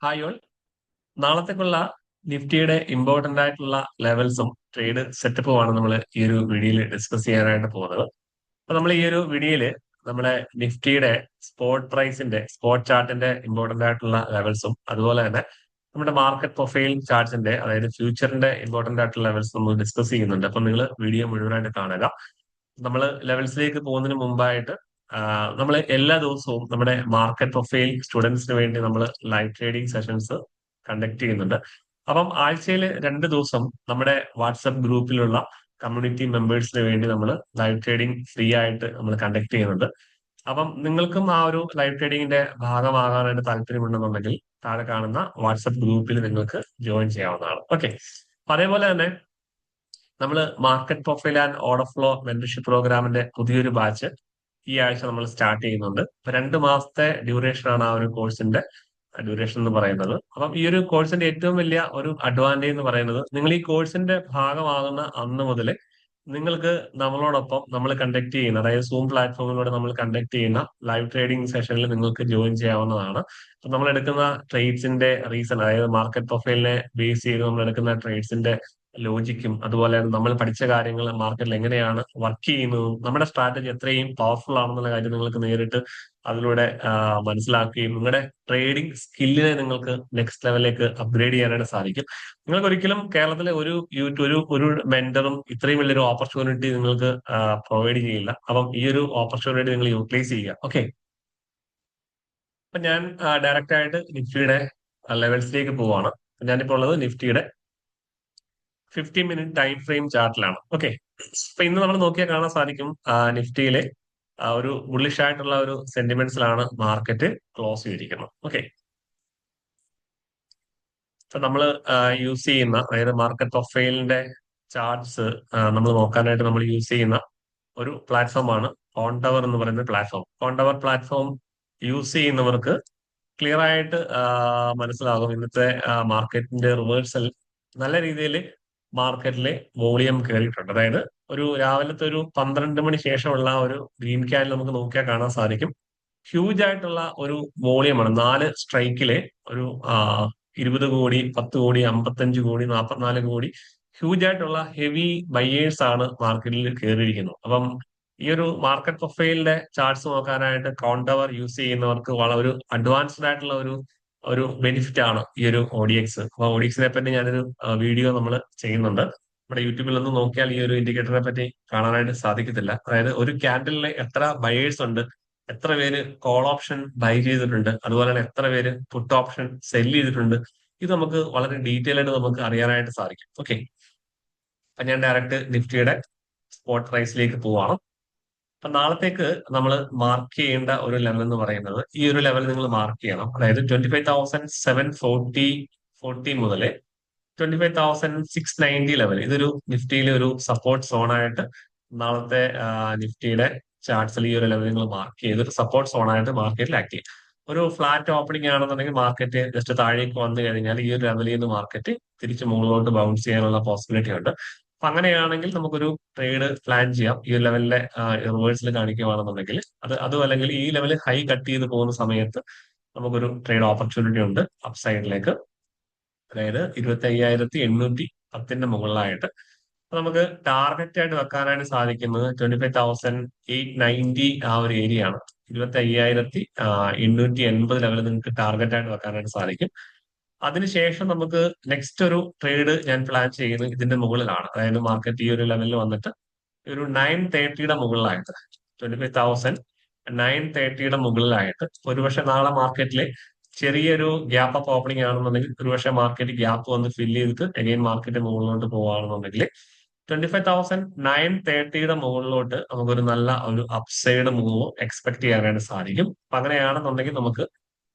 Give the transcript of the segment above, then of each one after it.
Hi all. നാളത്തേക്കുള്ള നിഫ്റ്റിയുടെ important ആയിട്ടുള്ള ലെവൽസും trade സെറ്റപ്പുമാണ് നമ്മൾ ഈ ഒരു വീഡിയോയിൽ ഡിസ്കസ് ചെയ്യാനായിട്ട് പോകുന്നത്. അപ്പൊ നമ്മൾ ഈ ഒരു വീഡിയോയിൽ നമ്മുടെ നിഫ്റ്റിയുടെ സ്പോട്ട് ചാർട്ടിന്റെ ഇമ്പോർട്ടന്റ് ആയിട്ടുള്ള ലെവൽസും അതുപോലെ തന്നെ നമ്മുടെ മാർക്കറ്റ് പ്രൊഫൈൽ ചാർട്ട്സിന്റെ അതായത് ഫ്യൂച്ചറിന്റെ ഇമ്പോർട്ടന്റ് ആയിട്ടുള്ള ലെവൽസ് നമ്മൾ ഡിസ്കസ് ചെയ്യുന്നുണ്ട്. അപ്പൊ നിങ്ങൾ വീഡിയോ മുഴുവനായിട്ട് കാണുക. നമ്മൾ ലെവൽസിലേക്ക് പോകുന്നതിന് മുമ്പായിട്ട് നമ്മൾ എല്ലാ ദിവസവും നമ്മുടെ മാർക്കറ്റ് പ്രൊഫൈൽ സ്റ്റുഡൻസിന് വേണ്ടി നമ്മൾ ലൈവ് ട്രേഡിംഗ് സെഷൻസ് കണ്ടക്ട് ചെയ്യുന്നുണ്ട്. അപ്പം ആഴ്ചയിൽ 2 ദിവസം നമ്മുടെ വാട്സപ്പ് ഗ്രൂപ്പിലുള്ള കമ്മ്യൂണിറ്റി മെമ്പേഴ്സിന് വേണ്ടി നമ്മൾ ലൈവ് ട്രേഡിംഗ് ഫ്രീ ആയിട്ട് നമ്മൾ കണ്ടക്ട് ചെയ്യുന്നുണ്ട്. അപ്പം നിങ്ങൾക്കും ആ ഒരു ലൈവ് ട്രേഡിങ്ങിന്റെ ഭാഗമാകാനായിട്ട് താല്പര്യമുണ്ടെന്നുണ്ടെങ്കിൽ താഴെ കാണുന്ന വാട്സപ്പ് ഗ്രൂപ്പിൽ നിങ്ങൾക്ക് ജോയിൻ ചെയ്യാവുന്നതാണ്. ഓക്കെ. അതേപോലെ തന്നെ നമ്മൾ market profile and order flow mentorship പ്രോഗ്രാമിന്റെ പുതിയൊരു ബാച്ച് ഈ ആഴ്ച നമ്മൾ സ്റ്റാർട്ട് ചെയ്യുന്നുണ്ട്. 2 മാസത്തെ ഡ്യൂറേഷൻ ആണ് ആ ഒരു കോഴ്സിന്റെ ഡ്യൂറേഷൻ എന്ന് പറയുന്നത്. അപ്പം ഈ ഒരു കോഴ്സിന്റെ ഏറ്റവും വലിയ ഒരു അഡ്വാൻറ്റേജ് എന്ന് പറയുന്നത് നിങ്ങൾ ഈ കോഴ്സിന്റെ ഭാഗമാകുന്ന അന്ന് മുതൽ നിങ്ങൾക്ക് നമ്മളോടൊപ്പം നമ്മൾ കണ്ടക്ട് ചെയ്യുന്ന അതായത് സൂം പ്ലാറ്റ്ഫോമിലൂടെ നമ്മൾ കണ്ടക്ട് ചെയ്യുന്ന ലൈവ് ട്രേഡിംഗ് സെഷനിൽ നിങ്ങൾക്ക് ജോയിൻ ചെയ്യാവുന്നതാണ്. അപ്പൊ നമ്മൾ എടുക്കുന്ന ട്രേഡ്സിന്റെ റീസൺ അതായത് മാർക്കറ്റ് പ്രൊഫൈലിനെ ബേസ് ചെയ്ത് നമ്മൾ എടുക്കുന്ന ട്രേഡ്സിന്റെ ലോജിക്കും അതുപോലെ നമ്മൾ പഠിച്ച കാര്യങ്ങൾ മാർക്കറ്റിൽ എങ്ങനെയാണ് വർക്ക് ചെയ്യുന്നതും നമ്മുടെ സ്ട്രാറ്റജി എത്രയും പവർഫുൾ ആണെന്നുള്ള കാര്യം നിങ്ങൾക്ക് നേരിട്ട് അതിലൂടെ മനസ്സിലാക്കുകയും നിങ്ങളുടെ ട്രേഡിംഗ് സ്കില്ലിനെ നിങ്ങൾക്ക് നെക്സ്റ്റ് ലെവലിലേക്ക് അപ്ഗ്രേഡ് ചെയ്യാനായിട്ട് സാധിക്കും. നിങ്ങൾക്ക് ഒരിക്കലും കേരളത്തിലെ ഒരു മെന്ററും ഇത്രയും വലിയൊരു ഓപ്പർച്യൂണിറ്റി നിങ്ങൾക്ക് പ്രൊവൈഡ് ചെയ്യില്ല. അപ്പം ഈ ഒരു ഓപ്പർച്യൂണിറ്റി നിങ്ങൾ യൂട്ടിലൈസ് ചെയ്യുക. ഓക്കെ. അപ്പൊ ഞാൻ ഡയറക്റ്റ് ആയിട്ട് നിഫ്റ്റിയുടെ ലെവൽസിലേക്ക് പോവാണ്. ഞാനിപ്പോൾ ഉള്ളത് നിഫ്റ്റിയുടെ 15 മിനിറ്റ് ടൈം ഫ്രെയിം ചാർട്ടിലാണ്. ഓക്കെ. അപ്പൊ ഇന്ന് നമ്മൾ നോക്കിയാൽ കാണാൻ സാധിക്കും നിഫ്റ്റിയിലെ ഒരു ബുള്ളിഷ് ആയിട്ടുള്ള ഒരു സെന്റിമെന്റ്സിലാണ് മാർക്കറ്റ് ക്ലോസ് ചെയ്തിരിക്കുന്നത്. ഓക്കെ. അപ്പൊ നമ്മൾ യൂസ് ചെയ്യുന്ന അതായത് മാർക്കറ്റ് പ്രൊഫൈലിന്റെ ചാർട്ട്സ് നമ്മൾ നോക്കാനായിട്ട് നമ്മൾ യൂസ് ചെയ്യുന്ന ഒരു പ്ലാറ്റ്ഫോമാണ് കോൺടവർ എന്ന് പറയുന്ന പ്ലാറ്റ്ഫോം. കോൺടവർ പ്ലാറ്റ്ഫോം യൂസ് ചെയ്യുന്നവർക്ക് ക്ലിയർ ആയിട്ട് മനസ്സിലാകും ഇന്നത്തെ മാർക്കറ്റിന്റെ റിവേഴ്സൽ നല്ല രീതിയിൽ മാർക്കറ്റിലെ വോളിയം കയറിയിട്ടുണ്ട്. അതായത് ഒരു രാവിലത്തെ ഒരു 12 മണി ശേഷമുള്ള ഒരു ഗ്രീൻ ക്യാൻഡിൽ നമുക്ക് നോക്കിയാൽ കാണാൻ സാധിക്കും ഹ്യൂജ് ആയിട്ടുള്ള ഒരു വോളിയമാണ്. 4 സ്ട്രൈക്കിലെ ഒരു 20 കോടി, 10 കോടി, 55 കോടി, 44 കോടി ഹ്യൂജ് ആയിട്ടുള്ള ഹെവി ബയേഴ്സ് ആണ് മാർക്കറ്റിൽ കയറിയിരിക്കുന്നത്. അപ്പം ഈ ഒരു മാർക്കറ്റ് പ്രൊഫൈലിന്റെ ചാർട്ട്സ് നോക്കാനായിട്ട് കൗണ്ടവർ യൂസ് ചെയ്യുന്നവർക്ക് വളരെ ഒരു അഡ്വാൻസ്ഡ് ആയിട്ടുള്ള ഒരു ബെനിഫിറ്റ് ആണ് ഈ ഒരു ODX. അപ്പൊ ODXനെ പറ്റി ഞാനൊരു വീഡിയോ നമ്മൾ ചെയ്യുന്നുണ്ട്. നമ്മുടെ യൂട്യൂബിൽ ഒന്ന് നോക്കിയാൽ ഈ ഒരു ഇൻഡിക്കേറ്ററിനെ പറ്റി കാണാനായിട്ട് സാധിക്കത്തില്ല. അതായത് ഒരു ക്യാൻഡലിൽ എത്ര ബയേഴ്സ് ഉണ്ട്, എത്ര പേര് കോൾ ഓപ്ഷൻ ബൈ ചെയ്തിട്ടുണ്ട്, അതുപോലെ തന്നെ എത്ര പേര് പുട്ട് ഓപ്ഷൻ സെൽ ചെയ്തിട്ടുണ്ട്, ഇത് നമുക്ക് വളരെ ഡീറ്റെയിൽ ആയിട്ട് നമുക്ക് അറിയാനായിട്ട് സാധിക്കും. ഓക്കെ. അപ്പൊ ഞാൻ ഡയറക്റ്റ് നിഫ്റ്റിയുടെ സ്പോട്ട് പ്രൈസിലേക്ക് പോവാണ്. അപ്പൊ നാളത്തേക്ക് നമ്മൾ മാർക്ക് ചെയ്യേണ്ട ഒരു ലെവൽ എന്ന് പറയുന്നത് ഈ ഒരു ലെവൽ നിങ്ങൾ മാർക്ക് ചെയ്യണം. അതായത് 25,740 മുതൽ 25,690 ലെവൽ, ഇതൊരു നിഫ്റ്റിയിലെ ഒരു സപ്പോർട്ട് സോണായിട്ട് നാളത്തെ നിഫ്റ്റിയുടെ ചാർട്ട്സിൽ ഈ ഒരു ലെവൽ നിങ്ങൾ മാർക്ക് ചെയ്ത് ഒരു സപ്പോർട്ട് സോണായിട്ട് മാർക്കറ്റിൽ ആക്ട് ചെയ്യും. ഒരു ഫ്ലാറ്റ് ഓപ്പണിംഗ് ആണെന്നുണ്ടെങ്കിൽ മാർക്കറ്റ് ജസ്റ്റ് താഴേക്ക് വന്നു കഴിഞ്ഞാൽ ഈ ഒരു ലെവലിൽ നിന്ന് മാർക്കറ്റ് തിരിച്ച് മുകളിലോട്ട് ബൗൺസ് ചെയ്യാനുള്ള പോസിബിലിറ്റി ഉണ്ട്. അപ്പൊ അങ്ങനെയാണെങ്കിൽ നമുക്കൊരു ട്രേഡ് പ്ലാൻ ചെയ്യാം. ഈ ഒരു ലെവലിലെ റിവേഴ്സിൽ കാണിക്കുകയാണെന്നുണ്ടെങ്കിൽ അതും അല്ലെങ്കിൽ ഈ ലെവൽ ഹൈ കട്ട് ചെയ്ത് പോകുന്ന സമയത്ത് നമുക്കൊരു ട്രേഡ് ഓപ്പർച്യൂണിറ്റി ഉണ്ട് അപ്സൈഡിലേക്ക്. അതായത് 25,810 മുകളിലായിട്ട് നമുക്ക് ടാർഗറ്റ് ആയിട്ട് വെക്കാനായിട്ട് സാധിക്കുന്നത് 25,890 ആ ഒരു ഏരിയ ആണ്. 25,880 ലെവൽ നിങ്ങൾക്ക് ടാർഗറ്റ് ആയിട്ട് വെക്കാനായിട്ട് സാധിക്കും. അതിനുശേഷം നമുക്ക് നെക്സ്റ്റ് ഒരു ട്രേഡ് ഞാൻ പ്ലാൻ ചെയ്യുന്നത് ഇതിന്റെ മുകളിലാണ്. അതായത് മാർക്കറ്റ് ഈ ഒരു ലെവലിൽ വന്നിട്ട് ഒരു 930യുടെ മുകളിലായിട്ട് 25,930യുടെ മുകളിലായിട്ട് ഒരുപക്ഷെ നാളെ മാർക്കറ്റിലെ ചെറിയൊരു ഗ്യാപ്പ് അപ്പ് ഓപ്പണിംഗ് ആണെന്നുണ്ടെങ്കിൽ ഒരുപക്ഷെ മാർക്കറ്റ് ഗ്യാപ്പ് വന്ന് ഫില്ല് ചെയ്തിട്ട് അഗൈൻ മാർക്കറ്റ് മുകളിലോട്ട് പോവുകയാണെന്നുണ്ടെങ്കിൽ 25,930യുടെ മുകളിലോട്ട് നമുക്കൊരു നല്ല ഒരു അപ്സൈഡ് മൂവ് എക്സ്പെക്ട് ചെയ്യാനായിട്ട് സാധിക്കും. അപ്പൊ അങ്ങനെയാണെന്നുണ്ടെങ്കിൽ നമുക്ക്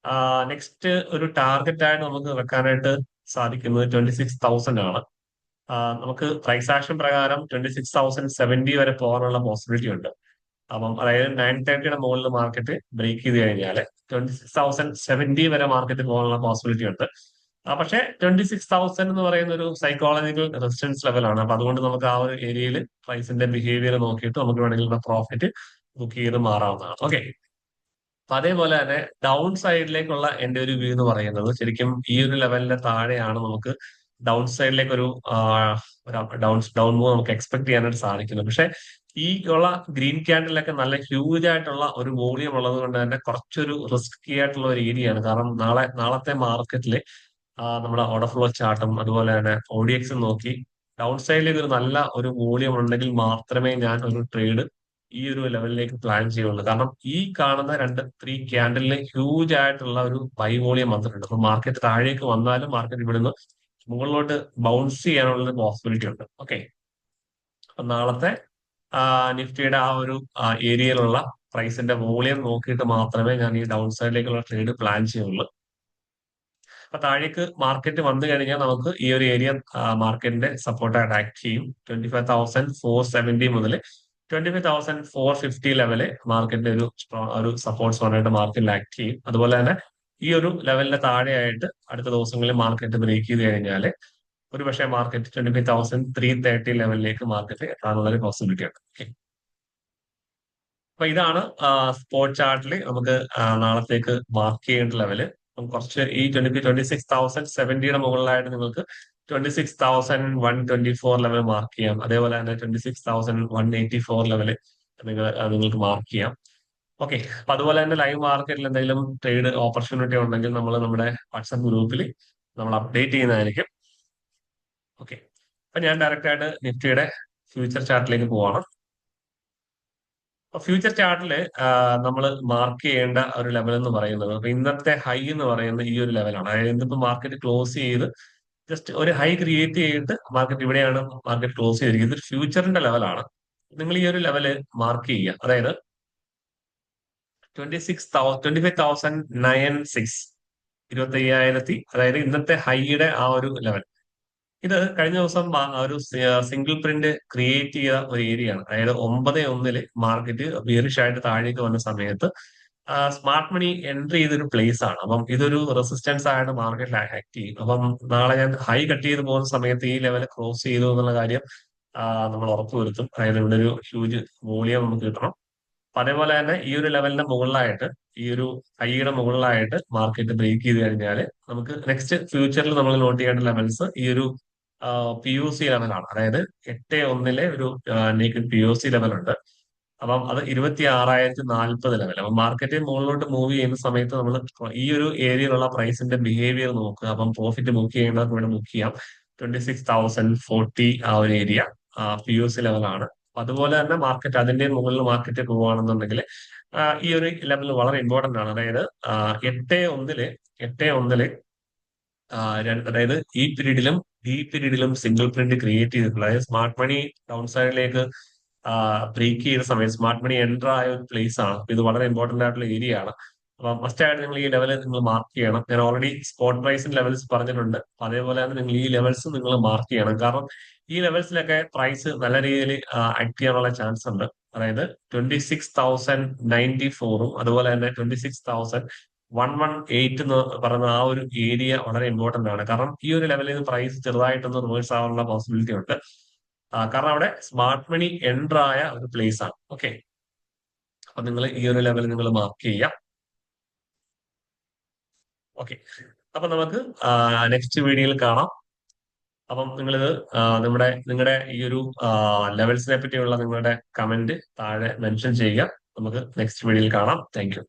നെക്സ്റ്റ് ഒരു ടാർഗറ്റ് ആയിട്ട് നമുക്ക് വെക്കാനായിട്ട് സാധിക്കുന്നത് 26,000 ആണ്. നമുക്ക് പ്രൈസ് ആക്ഷൻ പ്രകാരം 26,070 വരെ പോകാനുള്ള പോസിബിലിറ്റി ഉണ്ട്. അപ്പം അതായത് 930യുടെ മുകളിൽ മാർക്കറ്റ് ബ്രേക്ക് ചെയ്ത് കഴിഞ്ഞാൽ 26,070 വരെ മാർക്കറ്റ് പോകാനുള്ള പോസിബിലിറ്റി ഉണ്ട്. പക്ഷേ 26,000 എന്ന് പറയുന്ന ഒരു സൈക്കോളജിക്കൽ റെസിസ്റ്റൻസ് ലെവലാണ്. അപ്പൊ അതുകൊണ്ട് നമുക്ക് ആ ഒരു ഏരിയയിൽ പ്രൈസിന്റെ ബിഹേവിയർ നോക്കിയിട്ട് നമുക്ക് വേണമെങ്കിൽ പ്രോഫിറ്റ് ബുക്ക് ചെയ്ത് മാറാവുന്നതാണ്. ഓക്കെ. അപ്പൊ അതേപോലെ തന്നെ ഡൗൺ സൈഡിലേക്കുള്ള എന്റെ ഒരു വ്യൂ എന്ന് പറയുന്നത് ശരിക്കും ഈ ഒരു ലെവലിന്റെ താഴെയാണ് നമുക്ക് ഡൗൺ സൈഡിലേക്ക് ഒരു ഡൗൺ മൂവ് നമുക്ക് എക്സ്പെക്ട് ചെയ്യാനായിട്ട് സാധിക്കുന്നത്. പക്ഷെ ഈ ഉള്ള ഗ്രീൻ ക്യാൻഡിലൊക്കെ നല്ല ഹ്യൂജ് ആയിട്ടുള്ള ഒരു വോളിയം ഉള്ളത് കൊണ്ട് തന്നെ കുറച്ചൊരു റിസ്കി ആയിട്ടുള്ള ഒരു ഏരിയയാണ്. കാരണം നാളത്തെ മാർക്കറ്റില് നമ്മുടെ ഓർഡർ ഫ്ലോ ചാർട്ടും അതുപോലെ തന്നെ ODX നോക്കി ഡൗൺ സൈഡിലേക്ക് ഒരു നല്ല ഒരു വോളിയം ഉണ്ടെങ്കിൽ മാത്രമേ ഞാൻ ഒരു ട്രേഡ് ഈ ഒരു ലെവലിലേക്ക് പ്ലാൻ ചെയ്യുള്ളൂ. കാരണം ഈ കാണുന്ന ത്രീ ക്യാൻഡലിന് ഹ്യൂജ് ആയിട്ടുള്ള ഒരു ബൈ വോളിയം വന്നിട്ടുണ്ട്. അപ്പൊ മാർക്കറ്റ് താഴേക്ക് വന്നാലും മാർക്കറ്റ് ഇവിടുന്ന് മുകളിലോട്ട് ബൗൺസ് ചെയ്യാനുള്ള ഒരു പോസിബിലിറ്റി ഉണ്ട്. ഓക്കെ, അപ്പൊ നാളത്തെ നിഫ്റ്റിയുടെ ആ ഒരു ഏരിയയിലുള്ള പ്രൈസിന്റെ വോളിയം നോക്കിയിട്ട് മാത്രമേ ഞാൻ ഈ ഡൗൺ സൈഡിലേക്കുള്ള ട്രേഡ് പ്ലാൻ ചെയ്യുള്ളൂ. അപ്പൊ താഴേക്ക് മാർക്കറ്റ് വന്നു കഴിഞ്ഞാൽ നമുക്ക് ഈ ഒരു ഏരിയ മാർക്കറ്റിന്റെ സപ്പോർട്ടായിട്ട് ആക്ട് ചെയ്യും. 25,470 മുതൽ 25,450 ലെവല് മാർക്കറ്റിന്റെ ഒരു സപ്പോർട്ട്സ് പറഞ്ഞിട്ട് മാർക്കറ്റിൽ ആക്ട് ചെയ്യും. അതുപോലെ തന്നെ ഈ ഒരു ലെവലിന്റെ താഴെയായിട്ട് അടുത്ത ദിവസങ്ങളിൽ മാർക്കറ്റ് ബ്രേക്ക് ചെയ്ത് കഴിഞ്ഞാൽ ഒരു പക്ഷേ മാർക്കറ്റ് 25,330 ലെവലിലേക്ക് മാർക്കറ്റ് എത്താനുള്ള ഒരു പോസിബിലിറ്റി ഉണ്ട്. ഓക്കെ, അപ്പൊ ഇതാണ് സ്പോട്ട് ചാർട്ടിൽ നമുക്ക് നാളത്തേക്ക് മാർക്ക് ചെയ്യേണ്ട ലെവല്. കുറച്ച് ഈ 26,070 മുകളിലായിട്ട് നിങ്ങൾക്ക് 26,124 ലെവൽ മാർക്ക് ചെയ്യാം. അതേപോലെ തന്നെ 26,184 ലെവല് നിങ്ങൾക്ക് മാർക്ക് ചെയ്യാം. ഓക്കെ, അപ്പൊ അതുപോലെ തന്നെ ലൈവ് മാർക്കറ്റിൽ എന്തെങ്കിലും ട്രേഡ് ഓപ്പർച്യൂണിറ്റി ഉണ്ടെങ്കിൽ നമ്മൾ നമ്മുടെ വാട്സ്ആപ്പ് ഗ്രൂപ്പിൽ നമ്മൾ അപ്ഡേറ്റ് ചെയ്യുന്നതായിരിക്കും. ഓക്കെ, അപ്പൊ ഞാൻ ഡയറക്റ്റ് ആയിട്ട് നിഫ്റ്റിയുടെ ഫ്യൂച്ചർ ചാർട്ടിലേക്ക് പോവാണ്. ഫ്യൂച്ചർ ചാർട്ടില് നമ്മൾ മാർക്ക് ചെയ്യേണ്ട ഒരു ലെവൽ എന്ന് പറയുന്നത് അപ്പൊ ഇന്നത്തെ ഹൈ എന്ന് പറയുന്നത് ഈ ഒരു ലെവലാണ്. അതായത് ഇന്നിപ്പോ മാർക്കറ്റ് ക്ലോസ് ചെയ്ത് ജസ്റ്റ് ഒരു ഹൈ ക്രിയേറ്റ് ചെയ്തിട്ട് മാർക്കറ്റ് ഇവിടെയാണ് മാർക്കറ്റ് ക്ലോസ് ചെയ്തിരിക്കുന്നത്. ഇത് ഫ്യൂച്ചറിന്റെ ലെവലാണ്. നിങ്ങൾ ഈ ഒരു ലെവല് മാർക്ക് ചെയ്യുക. അതായത് 25,906, 25,000, അതായത് ഇന്നത്തെ ഹൈയുടെ ആ ഒരു ലെവൽ. ഇത് കഴിഞ്ഞ ദിവസം ഒരു സിംഗിൾ പ്രിന്റ് ക്രിയേറ്റ് ചെയ്ത ഒരു ഏരിയ ആണ്. അതായത് 9.1 മാർക്കറ്റ് ബിയറിഷ് ആയിട്ട് താഴേക്ക് വന്ന സമയത്ത് സ്മാർട്ട് മണി എൻട്രി ചെയ്തൊരു പ്ലേസ് ആണ്. അപ്പം ഇതൊരു റെസിസ്റ്റൻസ് ആയിട്ട് മാർക്കറ്റിൽ ആക്ട് ചെയ്യും. അപ്പം നാളെ ഞാൻ ഹൈ കട്ട് ചെയ്ത് പോകുന്ന സമയത്ത് ഈ ലെവൽ ക്രോസ് ചെയ്തു എന്നുള്ള കാര്യം നമ്മൾ ഉറപ്പുവരുത്തും. അതായത് ഇവിടെ ഒരു ഹ്യൂജ് വോളിയം നമുക്ക് കിട്ടണം. അപ്പൊ അതേപോലെ തന്നെ ഈ ഒരു ലെവലിന്റെ മുകളിലായിട്ട് ഈ ഒരു ഹൈയുടെ മുകളിലായിട്ട് മാർക്കറ്റ് ബ്രേക്ക് ചെയ്ത് കഴിഞ്ഞാൽ നമുക്ക് നെക്സ്റ്റ് ഫ്യൂച്ചറിൽ നമ്മൾ നോട്ട് ചെയ്യേണ്ട ലെവൽസ് ഈ ഒരു POC ലെവലാണ്. അതായത് 8.1 ഒരു നേക്കഡ് POC ലെവൽ ഉണ്ട്. അപ്പം അത് 26,040 ലെവൽ. അപ്പം മാർക്കറ്റ് മുകളിലോട്ട് മൂവ് ചെയ്യുന്ന സമയത്ത് നമ്മൾ ഈ ഒരു ഏരിയയിലുള്ള പ്രൈസിന്റെ ബിഹേവിയർ നോക്കുക. അപ്പം പ്രോഫിറ്റ് ബുക്ക് ചെയ്യുന്നവർക്ക് ഇവിടെ ബുക്ക് ചെയ്യാം. 26,040 ആ ഒരു ഏരിയ POC ലെവലാണ്. അതുപോലെ തന്നെ മാർക്കറ്റ് അതിന്റെ മുകളിൽ മാർക്കറ്റ് പോവുകയാണെന്നുണ്ടെങ്കിൽ ഈ ഒരു ലെവൽ വളരെ ഇമ്പോർട്ടന്റ് ആണ്. അതായത് 8.1 അതായത് ഈ പീരീഡിലും സിംഗിൾ പ്രിന്റ് ക്രിയേറ്റ് ചെയ്തിട്ടുള്ള അതായത് സ്മാർട്ട് മണി ഡൗൺ സൈഡിലേക്ക് ബ്രേക്ക് ചെയ്ത സമയം സ്മാർട്ട് മണി എൻ്റർ ആയ ഒരു പ്ലേസ് ആണ്. ഇത് വളരെ ഇമ്പോർട്ടന്റ് ആയിട്ടുള്ള ഏരിയ ആണ്. അപ്പൊ മസ്റ്റ് ആയിട്ട് നിങ്ങൾ ഈ ലെവൽ നിങ്ങൾ മാർക്ക് ചെയ്യണം. ഞാൻ ഓൾറെഡി സ്പോട്ട് പ്രൈസിന്റെ ലെവൽസ് പറഞ്ഞിട്ടുണ്ട്. അപ്പൊ അതേപോലെ തന്നെ നിങ്ങൾ ഈ ലെവൽസ് നിങ്ങൾ മാർക്ക് ചെയ്യണം. കാരണം ഈ ലെവൽസിലൊക്കെ പ്രൈസ് നല്ല രീതിയിൽ ആക്ട് ചെയ്യാനുള്ള ചാൻസ് ഉണ്ട്. അതായത് 26,094 അതുപോലെ തന്നെ 26,118 എന്ന് പറയുന്ന ആ ഒരു ഏരിയ വളരെ ഇമ്പോർട്ടന്റ് ആണ്. കാരണം ഈ ഒരു ലെവലിൽ നിന്ന് പ്രൈസ് ചെറുതായിട്ടൊന്ന് റിവേഴ്സ് ആവാനുള്ള പോസിബിലിറ്റി ഉണ്ട്. കാരണം അവിടെ സ്മാർട്ട് മണി എൻ്റർ ആയ ഒരു പ്ലേസ് ആണ്. ഓക്കെ, അപ്പൊ നിങ്ങൾ ഈ ഒരു ലെവൽ നിങ്ങൾ മാർക്ക് ചെയ്യാം. ഓക്കെ, അപ്പൊ നമുക്ക് നെക്സ്റ്റ് വീഡിയോയിൽ കാണാം. അപ്പം നിങ്ങളിത് നിങ്ങളുടെ ഈ ഒരു ലെവൽസിനെ പറ്റിയുള്ള നിങ്ങളുടെ കമന്റ് താഴെ മെൻഷൻ ചെയ്യുക. നമുക്ക് നെക്സ്റ്റ് വീഡിയോയിൽ കാണാം. Thank you.